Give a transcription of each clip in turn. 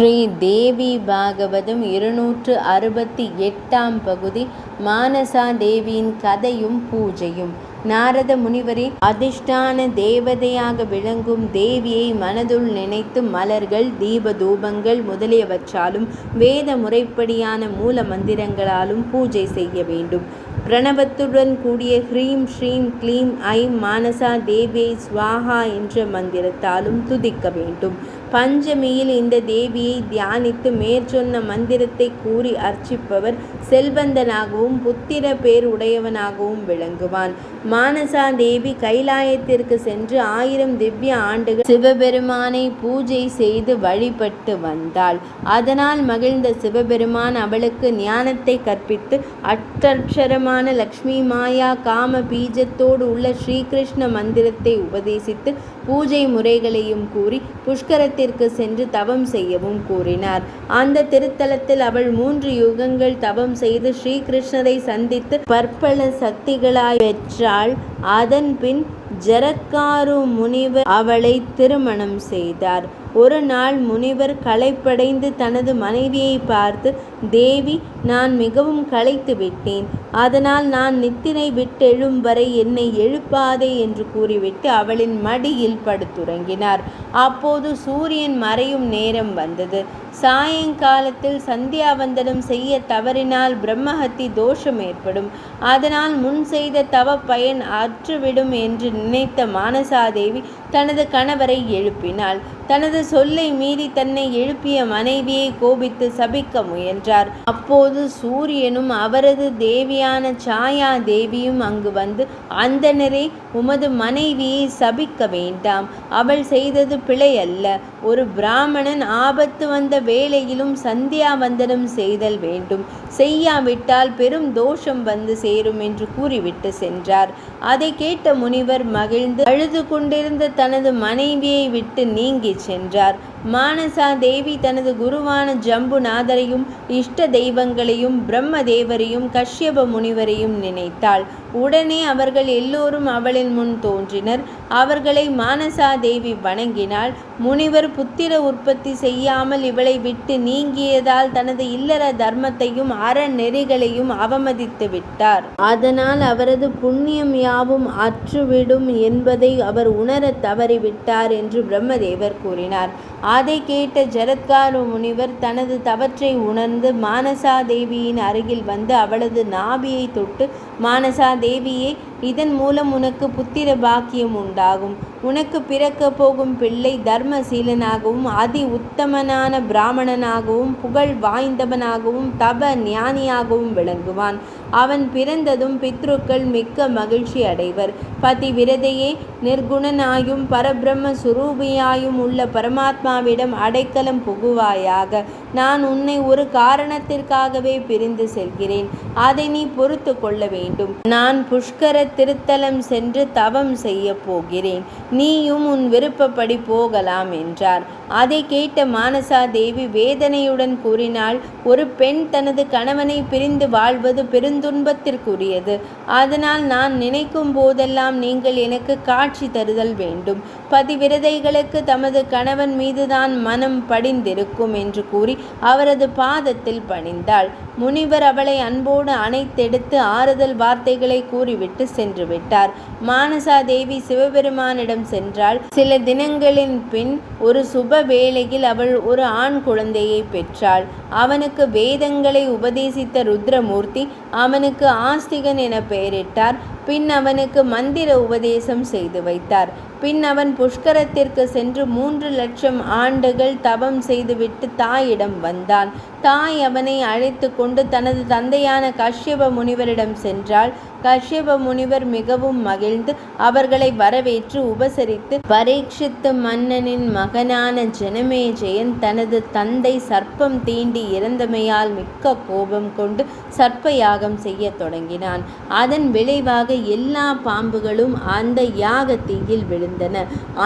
ஸ்ரீ தேவி பாகவதம் 268ஆம் பகுதி. மானசா தேவியின் கதையும் பூஜையும். நாரத முனிவரே, அதிஷ்டான தேவதையாக விளங்கும் தேவியை மனதுள் நினைத்து மலர்கள், தீப தூபங்கள் முதலியவற்றாலும் வேத முறைப்படியான மூல மந்திரங்களாலும் பூஜை செய்ய வேண்டும். பிரணவத்துடன் கூடிய ஹ்ரீம் ஸ்ரீம் க்ளீம் ஐம் மானசா தேவியை ஸ்வாஹா என்ற மந்திரத்தாலும் துதிக்க வேண்டும். பஞ்சமியில் இந்த தேவியை தியானித்து மேற்சொன்ன மந்திரத்தை கூறி அர்ச்சிப்பவர் செல்வந்தனாகவும் புத்திர பேர் உடையவனாகவும் விளங்குவான். மானசா தேவி கைலாயத்திற்கு சென்று 1000 திவ்ய ஆண்டுகள் சிவபெருமானை பூஜை செய்து வழிபட்டு வந்தாள். அதனால் மகிழ்ந்த சிவபெருமான் அவளுக்கு ஞானத்தை கற்பித்து அட்டட்சரமான லக்ஷ்மி மாயா காம பீஜத்தோடு உள்ள ஸ்ரீகிருஷ்ண மந்திரத்தை உபதேசித்து பூஜை முறைகளையும் கூறி புஷ்கரத்திற்கு சென்று தவம் செய்யவும் கூறினார். அந்த திருத்தலத்தில் அவள் 3 யுகங்கள் தவம் செய்து ஸ்ரீகிருஷ்ணரை சந்தித்து பற்பல சக்திகளாய் பெற்றாள். அதன் பின் ஜரத்காரு முனிவர் அவளை திருமணம் செய்தார். ஒரு நாள் முனிவர் களைப்படைந்து தனது மனைவியை பார்த்து, தேவி, நான் மிகவும் களைத்து விட்டேன். அதனால் நான் நித்திரை விட்டெழும் வரை என்னை எழுப்பாதே என்று கூறிவிட்டு அவளின் மடியில் படுத்துறங்கினார். அப்போது சூரியன் மறையும் நேரம் வந்தது. சாயங்காலத்தில் சந்தியாவந்தனம் செய்ய தவறினால் பிரம்மஹத்தி தோஷம் ஏற்படும். அதனால் முன் செய்த தவ பயன் அற்றுவிடும் என்று நினைத்த மானசாதேவி தனது கணவரை எழுப்பினாள். தனது சொல்லை மீறி தன்னை எழுப்பிய மனைவியை கோபித்து சபிக்க முயன்றார். அப்போது சூரியனும் அவரது தேவியான சாயா தேவியும் அங்கு வந்து, அந்தணரே, உமது மனைவியை சபிக்க வேண்டாம். அவள் செய்தது பிழை அல்ல. ஒரு பிராமணன் ஆபத்து வந்த வேளையிலும் சந்தியாவந்தனம் செய்தல் வேண்டும். செய்யாவிட்டால் பெரும் தோஷம் வந்து சேரும் என்று கூறிவிட்டு சென்றார். அதை கேட்ட முனிவர் மகிழ்ந்து அழுது கொண்டிருந்த தனது மனைவியை விட்டு நீங்கி சென்றார். மானசா தேவி தனது குருவான ஜம்புநாதரையும் இஷ்ட தெய்வங்களையும் பிரம்மதேவரையும் கஷ்யப முனிவரையும் நினைத்தாள். உடனே அவர்கள் எல்லோரும் அவளின் முன் தோன்றினர். அவர்களை மானசா தேவி வணங்கினாள். முனிவர் புத்திர உற்பத்தி செய்யாமல் இவளை விட்டு நீங்கியதால் தனது இல்லற தர்மத்தையும் அறநெறிகளையும் அவமதித்து விட்டார். அதனால் அவரது புண்ணியம் யாவும் அற்றுவிடும் என்பதை அவர் உணர தவறிவிட்டார் என்று பிரம்மதேவர் கூறினார். அதை கேட்ட ஜரத்காரு முனிவர் தனது தவற்றை உணர்ந்து மானசா தேவியின் அருகில் வந்து அவளது நாபியை தொட்டு, மானசா தேவியே, இதன் மூலம் உனக்கு புத்திர பாக்கியம் உண்டாகும். உனக்கு பிறக்க போகும் பிள்ளை தர்மசீலனாகவும் அதி உத்தமனான பிராமணனாகவும் புகழ் வாய்ந்தவனாகவும் தப ஞானியாகவும் விளங்குவான். அவன் பிறந்ததும் பித்ருக்கள் மிக்க மகிழ்ச்சி அடைவர். பதிவிரதையே, நிர்குணனாயும் பரபிரம்ம சுரூபியாயும் உள்ள பரமாத்மாவிடம் அடைக்கலம் புகுவாயாக. நான் உன்னை ஒரு காரணத்திற்காகவே பிரிந்து செல்கிறேன். அதை நீ பொறுத்து கொள்ள வேண்டும். நான் புஷ்கர திருத்தலம் சென்று தவம் செய்ய போகிறேன். நீயும் உன் விருப்பப்படி போகலாம் என்றார். அதை கேட்ட மானசா தேவி வேதனையுடன் கூறினாள், ஒரு பெண் தனது கணவனை பிரிந்து வாழ்வது பெருந்துன்பத்திற்குரியது. அதனால் நான் நினைக்கும் போதெல்லாம் நீங்கள் எனக்கு காட்சி தருதல் வேண்டும். பதிவிரதைகளுக்கு தமது கணவன் மீதுதான் மனம் படிந்திருக்கும் என்று கூறி அவரது பாதத்தில் பணிந்தாள். முனிவர் அவளை அன்போடு அணைத்தெடுத்து ஆறுதல் வார்த்தைகளை கூறிவிட்டு சென்று விட்டார். மானசா தேவி சிவபெருமானிடம் சென்றாள். சில தினங்களின் பின் ஒரு சுப வேளையில் அவள் ஒரு ஆண் குழந்தையை பெற்றாள். அவனுக்கு வேதங்களை உபதேசித்த ருத்ரமூர்த்தி அவனுக்கு ஆஸ்திகன் என பெயரிட்டார். பின் அவனுக்கு மந்திர உபதேசம் செய்து வைத்தார். பின் அவன் புஷ்கரத்திற்கு சென்று 3 லட்சம் ஆண்டுகள் தவம் செய்துவிட்டு தாயிடம் வந்தான். தாய் அவனை அழைத்து கொண்டு தனது தந்தையான கஷ்யப முனிவரிடம் சென்றாள். கஷ்யப முனிவர் மிகவும் மகிழ்ந்து அவர்களை வரவேற்று உபசரித்து, பரீட்சித்து மன்னனின் மகனான ஜனமேஜயன் தனது தந்தை சர்ப்பம் தீண்டி இறந்தமையால் மிக்க கோபம் கொண்டு சர்ப்ப யாகம் செய்ய தொடங்கினான். அதன் விளைவாக எல்லா பாம்புகளும் அந்த யாகத்தீயில் விழுந்தன.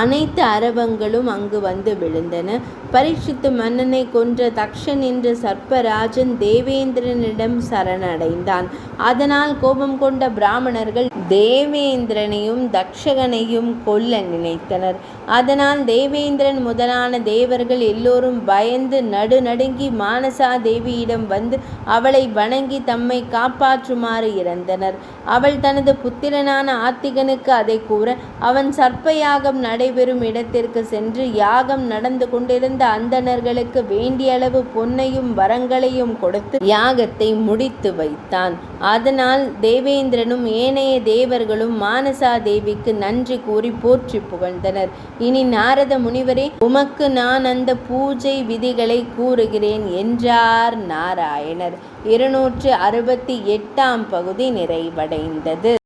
அனைத்து அரவங்களும் அங்கு வந்து விழுந்தன. பரீட்சித்து மன்னனை கொன்ற தக்ஷன் என்ற சர்ப்பராஜன் தேவேந்திரனிடம் சரணடைந்தான். அதனால் கோபம் கொண்ட கொண்ட பிராமணர்கள் தேவேந்திரனையும் தக்ஷகனையும் கொல்ல நினைத்தனர். அதனால் தேவேந்திரன் முதலான தேவர்கள் எல்லோரும் பயந்து நடுநடுங்கி மானசா தேவியிடம் வந்து அவளை வணங்கி தம்மை காப்பாற்றுமாறு இறந்தனர். அவள் தனது புத்திரனான ஆத்திகனுக்கு அதை கூற அவன் சர்ப்ப யாகம் நடைபெறும் இடத்திற்கு சென்று யாகம் நடந்து கொண்டிருந்த அந்தணர்களுக்கு வேண்டிய அளவு பொன்னையும் வரங்களையும் கொடுத்து யாகத்தை முடித்து வைத்தான். அதனால் தேவேந்திரனும் ஏனைய தேவர்களும் மானசா தேவிக்கு நன்றி கூறி போற்றி புகழ்ந்தனர். இனி நாரத முனிவரே, உமக்கு நான் அந்த பூஜை விதிகளை கூறுகிறேன் என்றார் நாராயணர். 268ஆம் பகுதி நிறைவடைந்தது.